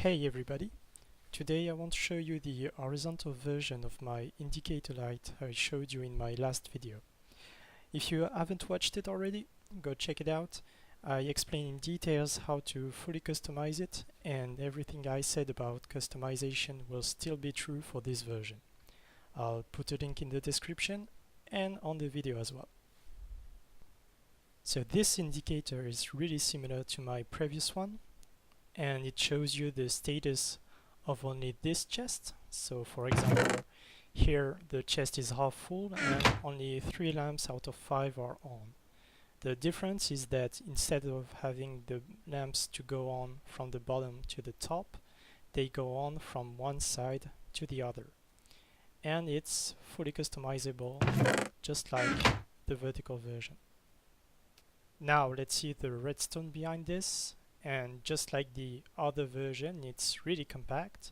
Hey everybody! Today I want to show you the horizontal version of my indicator light I showed you in my last video. If you haven't watched it already, go check it out. I explain in details how to fully customize it, and everything I said about customization will still be true for this version. I'll put a link in the description and on the video as well. So this indicator is really similar to my previous one, and it shows you the status of only this chest. So for example, here the chest is half full and only 3 lamps out of 5 are on. The difference is that instead of having the lamps to go on from the bottom to the top, they go on from one side to the other. And it's fully customizable, just like the vertical version. Now let's see the redstone behind this. And just like the other version, it's really compact.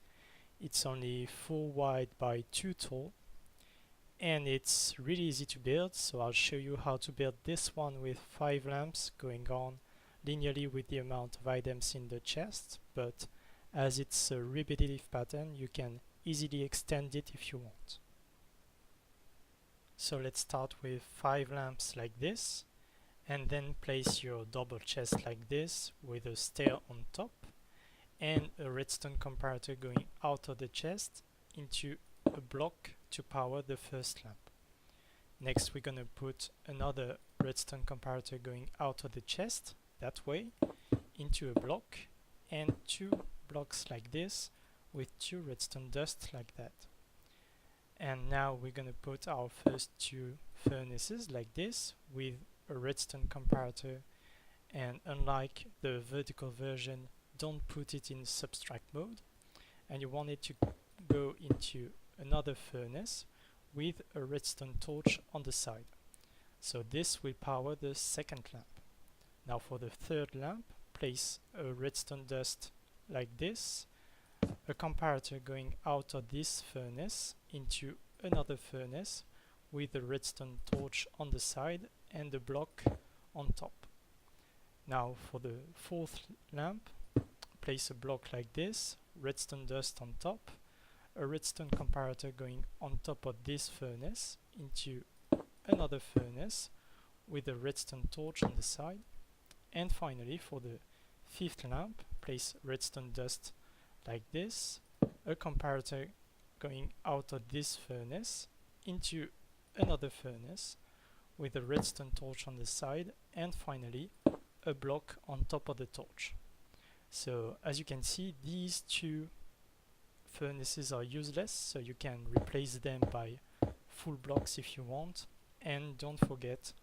It's only 4 wide by 2 tall, and it's really easy to build. So I'll show you how to build this one with 5 lamps going on linearly with the amount of items in the chest, but as it's a repetitive pattern, you can easily extend it if you want. So let's start with 5 lamps like this, and then place your double chest like this with a stair on top and a redstone comparator going out of the chest into a block to power the first lamp. Next we're gonna put another redstone comparator going out of the chest that way into a block and 2 blocks like this with 2 redstone dust like that. And now we're gonna put our first 2 furnaces like this with a redstone comparator, and unlike the vertical version, don't put it in subtract mode, and you want it to go into another furnace with a redstone torch on the side. So this will power the second lamp. Now for the third lamp, place a redstone dust like this, a comparator going out of this furnace into another furnace with a redstone torch on the side and the block on top. Now for the fourth lamp, place a block like this, redstone dust on top, a redstone comparator going on top of this furnace into another furnace with a redstone torch on the side, and finally for the fifth lamp, place redstone dust like this, a comparator going out of this furnace into another furnace with a redstone torch on the side, and finally a block on top of the torch. So as you can see, these 2 furnaces are useless, so you can replace them by full blocks if you want, and don't forget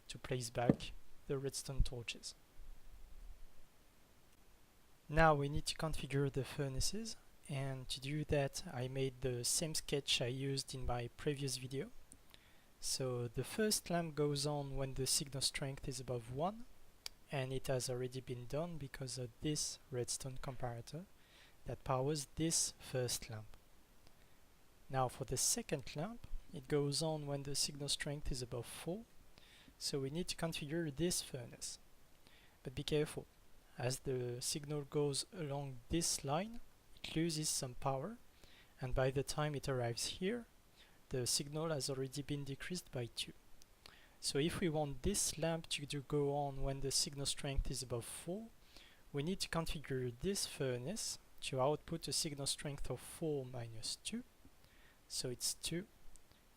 to place back the redstone torches. Now we need to configure the furnaces, and to do that I made the same sketch I used in my previous video. So the first lamp goes on when the signal strength is above 1, and it has already been done because of this redstone comparator that powers this first lamp. Now for the second lamp, it goes on when the signal strength is above 4, so we need to configure this furnace. But be careful, as the signal goes along this line, it loses some power, and by the time it arrives here, the signal has already been decreased by 2. So if we want this lamp to go on when the signal strength is above 4, we need to configure this furnace to output a signal strength of 4 minus 2. So it's 2,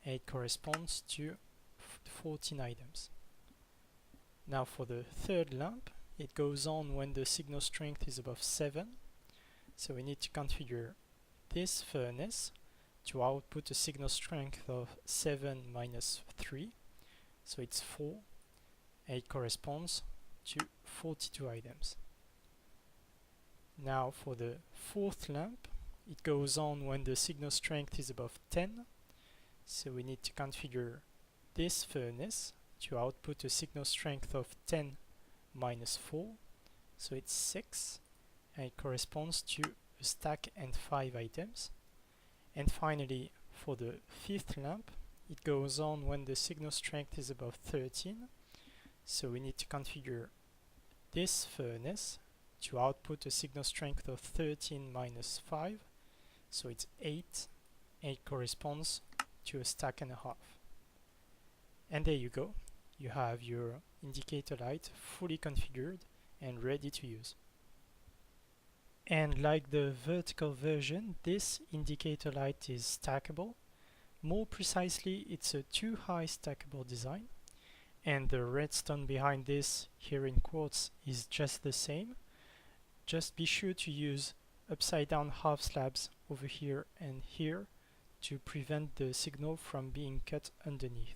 and it corresponds to 14 items. Now for the third lamp, it goes on when the signal strength is above 7. So we need to configure this furnace to output a signal strength of 7 minus 3, so it's 4, and it corresponds to 42 items. Now for the fourth lamp, it goes on when the signal strength is above 10, so we need to configure this furnace to output a signal strength of 10 minus 4, so it's 6, and it corresponds to a stack and 5 items. And finally, for the fifth lamp, it goes on when the signal strength is above 13, so we need to configure this furnace to output a signal strength of 13 minus 5, so it's 8, and it corresponds to a stack and a half. And there you go, you have your indicator light fully configured and ready to use. And like the vertical version, this indicator light is stackable. More precisely, it's a 2-high stackable design, and the redstone behind this, here in quotes, is just the same. Just be sure to use upside down half slabs over here and here to prevent the signal from being cut underneath.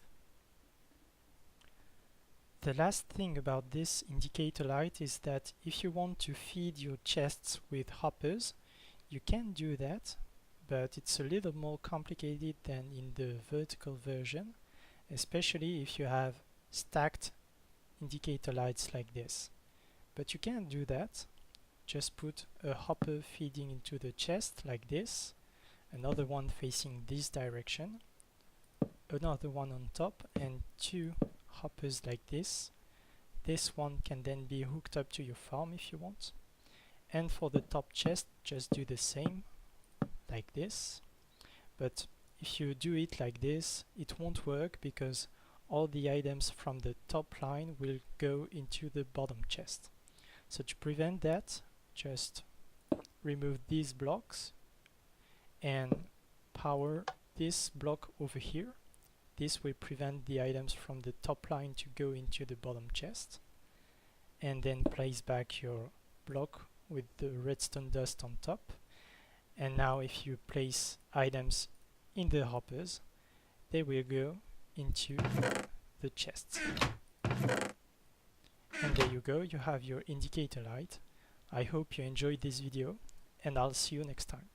The last thing about this indicator light is that if you want to feed your chests with hoppers, you can do that, but it's a little more complicated than in the vertical version, especially if you have stacked indicator lights like this. But you can do that. Just put a hopper feeding into the chest like this, another one facing this direction, another one on top, and 2 hoppers like this. This one can then be hooked up to your farm if you want. And for the top chest, just do the same, like this. But if you do it like this, it won't work because all the items from the top line will go into the bottom chest. So to prevent that, just remove these blocks and power this block over here. This will prevent the items from the top line to go into the bottom chest. And then place back your block with the redstone dust on top. And now if you place items in the hoppers, they will go into the chests. And there you go, you have your indicator light. I hope you enjoyed this video, and I'll see you next time.